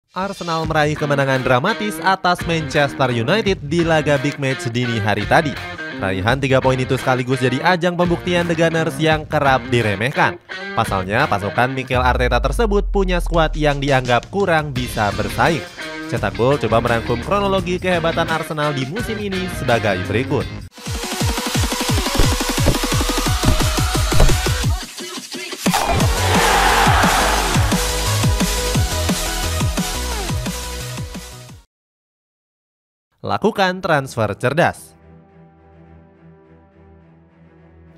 Arsenal meraih kemenangan dramatis atas Manchester United di laga big match dini hari tadi. Raihan 3 poin itu sekaligus jadi ajang pembuktian The Gunners yang kerap diremehkan. Pasalnya, pasukan Mikel Arteta tersebut punya skuad yang dianggap kurang bisa bersaing. Cetak Gol coba merangkum kronologi kehebatan Arsenal di musim ini sebagai berikut. Lakukan transfer cerdas.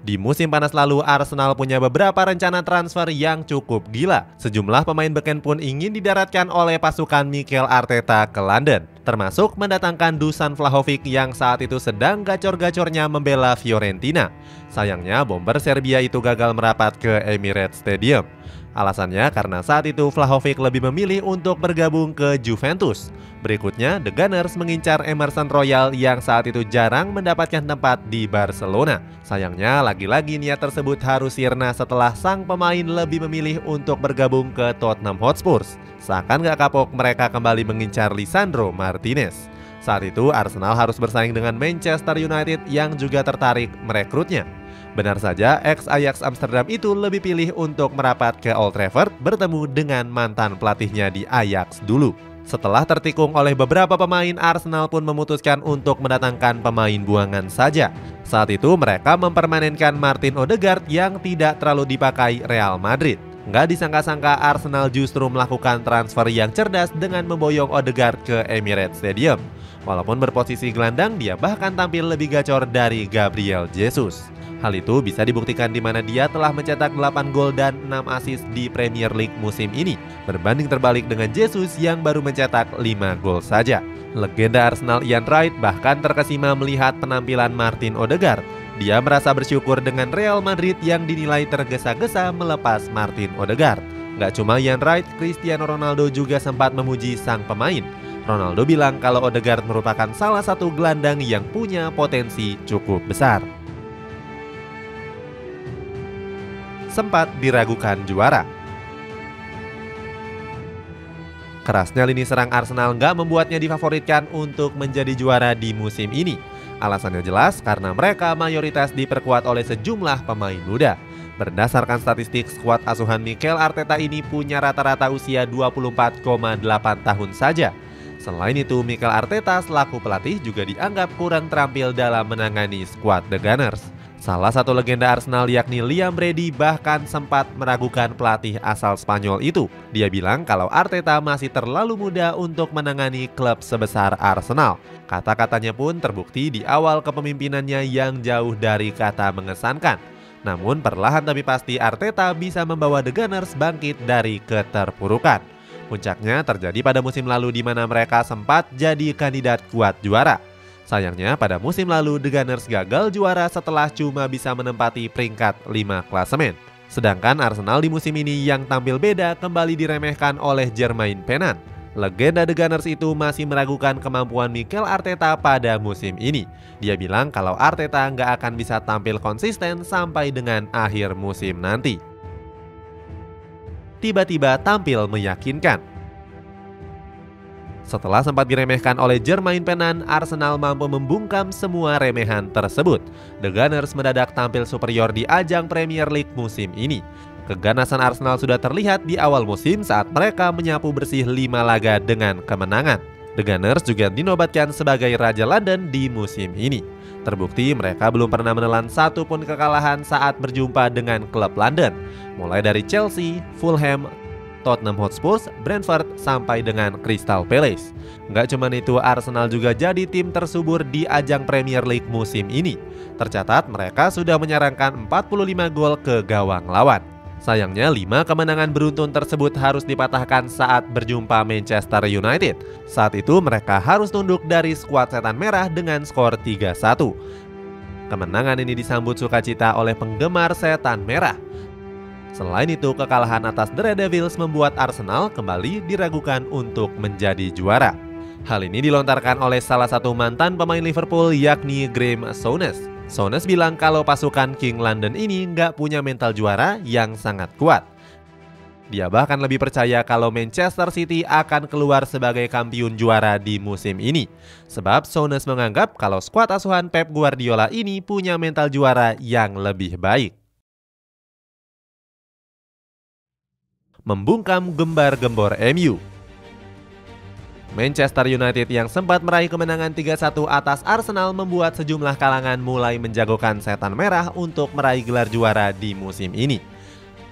Di musim panas lalu, Arsenal punya beberapa rencana transfer yang cukup gila. Sejumlah pemain beken pun ingin didaratkan oleh pasukan Mikel Arteta ke London, termasuk mendatangkan Dusan Vlahovic yang saat itu sedang gacor-gacornya membela Fiorentina. Sayangnya, bomber Serbia itu gagal merapat ke Emirates Stadium. Alasannya karena saat itu Vlahovic lebih memilih untuk bergabung ke Juventus. Berikutnya, The Gunners mengincar Emerson Royal yang saat itu jarang mendapatkan tempat di Barcelona. Sayangnya, lagi-lagi niat tersebut harus sirna setelah sang pemain lebih memilih untuk bergabung ke Tottenham Hotspur. Seakan gak kapok, mereka kembali mengincar Lisandro Martinez. Saat itu, Arsenal harus bersaing dengan Manchester United yang juga tertarik merekrutnya. Benar saja, ex-Ajax Amsterdam itu lebih pilih untuk merapat ke Old Trafford bertemu dengan mantan pelatihnya di Ajax dulu. Setelah tertikung oleh beberapa pemain, Arsenal pun memutuskan untuk mendatangkan pemain buangan saja. Saat itu mereka mempermanenkan Martin Odegaard yang tidak terlalu dipakai Real Madrid. Nggak disangka-sangka Arsenal justru melakukan transfer yang cerdas dengan memboyong Odegaard ke Emirates Stadium. Walaupun berposisi gelandang, dia bahkan tampil lebih gacor dari Gabriel Jesus. Hal itu bisa dibuktikan di mana dia telah mencetak 8 gol dan 6 assist di Premier League musim ini, berbanding terbalik dengan Jesus yang baru mencetak 5 gol saja. Legenda Arsenal Ian Wright bahkan terkesima melihat penampilan Martin Odegaard. Dia merasa bersyukur dengan Real Madrid yang dinilai tergesa-gesa melepas Martin Odegaard. Gak cuma Ian Wright, Cristiano Ronaldo juga sempat memuji sang pemain. Ronaldo bilang kalau Odegaard merupakan salah satu gelandang yang punya potensi cukup besar. Sempat diragukan juara. Kerasnya lini serang Arsenal nggak membuatnya difavoritkan untuk menjadi juara di musim ini. Alasannya jelas karena mereka mayoritas diperkuat oleh sejumlah pemain muda. Berdasarkan statistik, skuad asuhan Mikel Arteta ini punya rata-rata usia 24,8 tahun saja. Selain itu, Mikel Arteta selaku pelatih juga dianggap kurang terampil dalam menangani skuad The Gunners. Salah satu legenda Arsenal yakni Liam Brady bahkan sempat meragukan pelatih asal Spanyol itu. Dia bilang kalau Arteta masih terlalu muda untuk menangani klub sebesar Arsenal. Kata-katanya pun terbukti di awal kepemimpinannya yang jauh dari kata mengesankan. Namun perlahan tapi pasti Arteta bisa membawa The Gunners bangkit dari keterpurukan. Puncaknya terjadi pada musim lalu di mana mereka sempat jadi kandidat kuat juara. Sayangnya pada musim lalu The Gunners gagal juara setelah cuma bisa menempati peringkat 5 klasemen. Sedangkan Arsenal di musim ini yang tampil beda kembali diremehkan oleh Jermaine Pennant. Legenda The Gunners itu masih meragukan kemampuan Mikel Arteta pada musim ini. Dia bilang kalau Arteta nggak akan bisa tampil konsisten sampai dengan akhir musim nanti. Tiba-tiba tampil meyakinkan. Setelah sempat diremehkan oleh Jermaine Pennant, Arsenal mampu membungkam semua remehan tersebut. The Gunners mendadak tampil superior di ajang Premier League musim ini. Keganasan Arsenal sudah terlihat di awal musim saat mereka menyapu bersih 5 laga dengan kemenangan. The Gunners juga dinobatkan sebagai Raja London di musim ini. Terbukti mereka belum pernah menelan satu pun kekalahan saat berjumpa dengan klub London. Mulai dari Chelsea, Fulham, Tottenham Hotspur, Brentford, sampai dengan Crystal Palace. Nggak cuma itu, Arsenal juga jadi tim tersubur di ajang Premier League musim ini. Tercatat mereka sudah menyerangkan 45 gol ke gawang lawan. Sayangnya 5 kemenangan beruntun tersebut harus dipatahkan saat berjumpa Manchester United. Saat itu mereka harus tunduk dari skuad setan merah dengan skor 3-1. Kemenangan ini disambut sukacita oleh penggemar setan merah. Selain itu, kekalahan atas The Red Devils membuat Arsenal kembali diragukan untuk menjadi juara. Hal ini dilontarkan oleh salah satu mantan pemain Liverpool yakni Graeme Souness. Souness bilang kalau pasukan King London ini nggak punya mental juara yang sangat kuat. Dia bahkan lebih percaya kalau Manchester City akan keluar sebagai kampiun juara di musim ini. Sebab Souness menganggap kalau skuad asuhan Pep Guardiola ini punya mental juara yang lebih baik. Membungkam gembar-gembor MU. Manchester United yang sempat meraih kemenangan 3-1 atas Arsenal membuat sejumlah kalangan mulai menjagokan setan merah untuk meraih gelar juara di musim ini.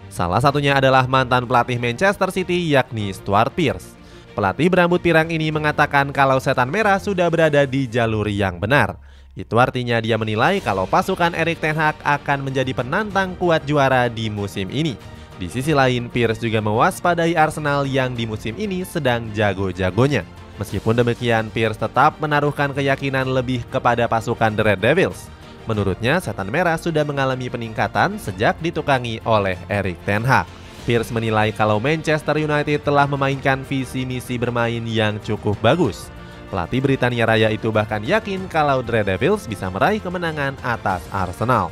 Salah satunya adalah mantan pelatih Manchester City yakni Stuart Pearce. Pelatih berambut pirang ini mengatakan kalau setan merah sudah berada di jalur yang benar. Itu artinya dia menilai kalau pasukan Erik ten Hag akan menjadi penantang kuat juara di musim ini. Di sisi lain, Pearce juga mewaspadai Arsenal yang di musim ini sedang jago-jagonya. Meskipun demikian, Pearce tetap menaruhkan keyakinan lebih kepada pasukan The Red Devils. Menurutnya, setan merah sudah mengalami peningkatan sejak ditukangi oleh Erik ten Hag. Pearce menilai kalau Manchester United telah memainkan visi misi bermain yang cukup bagus. Pelatih Britania Raya itu bahkan yakin kalau The Red Devils bisa meraih kemenangan atas Arsenal.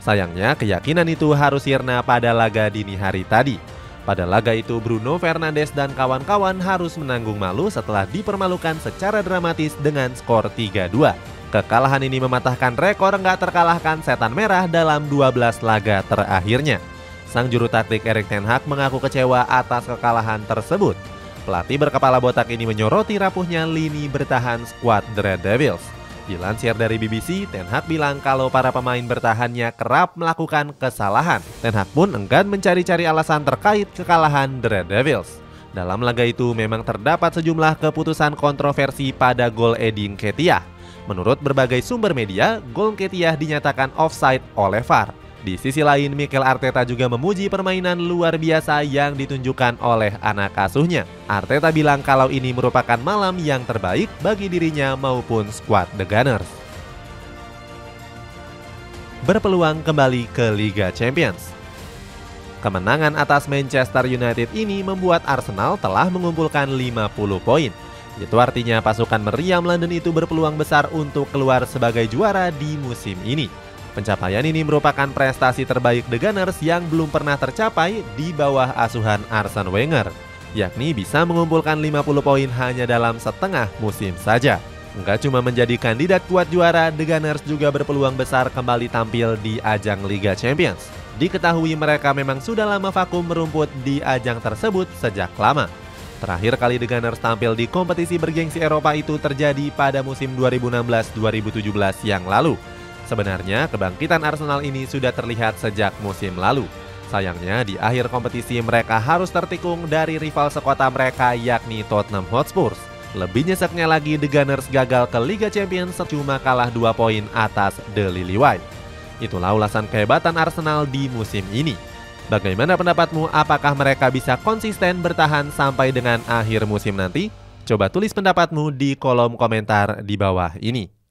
Sayangnya, keyakinan itu harus sirna pada laga dini hari tadi. Pada laga itu, Bruno Fernandes dan kawan-kawan harus menanggung malu setelah dipermalukan secara dramatis dengan skor 3-2. Kekalahan ini mematahkan rekor nggak terkalahkan setan merah dalam 12 laga terakhirnya. Sang juru taktik Erik ten Hag mengaku kecewa atas kekalahan tersebut. Pelatih berkepala botak ini menyoroti rapuhnya lini bertahan skuad The Red Devils. Dilansir dari BBC, Ten Hag bilang kalau para pemain bertahannya kerap melakukan kesalahan. Ten Hag pun enggan mencari-cari alasan terkait kekalahan The Red Devils. Dalam laga itu memang terdapat sejumlah keputusan kontroversi pada gol Edin Nketiah. Menurut berbagai sumber media, gol Nketiah dinyatakan offside oleh VAR. Di sisi lain, Mikel Arteta juga memuji permainan luar biasa yang ditunjukkan oleh anak asuhnya. Arteta bilang kalau ini merupakan malam yang terbaik bagi dirinya maupun skuad The Gunners. Berpeluang kembali ke Liga Champions. Kemenangan atas Manchester United ini membuat Arsenal telah mengumpulkan 50 poin. Itu artinya pasukan meriam London itu berpeluang besar untuk keluar sebagai juara di musim ini. Pencapaian ini merupakan prestasi terbaik The Gunners yang belum pernah tercapai di bawah asuhan Arsene Wenger, yakni bisa mengumpulkan 50 poin hanya dalam setengah musim saja. Enggak cuma menjadi kandidat kuat juara, The Gunners juga berpeluang besar kembali tampil di ajang Liga Champions. Diketahui mereka memang sudah lama vakum merumput di ajang tersebut sejak lama. Terakhir kali The Gunners tampil di kompetisi bergengsi Eropa itu terjadi pada musim 2016-2017 yang lalu. Sebenarnya kebangkitan Arsenal ini sudah terlihat sejak musim lalu. Sayangnya di akhir kompetisi mereka harus tertikung dari rival sekota mereka yakni Tottenham Hotspur. Lebih nyeseknya lagi The Gunners gagal ke Liga Champions cuma kalah 2 poin atas The Lily White. Itulah ulasan kehebatan Arsenal di musim ini. Bagaimana pendapatmu? Apakah mereka bisa konsisten bertahan sampai dengan akhir musim nanti? Coba tulis pendapatmu di kolom komentar di bawah ini.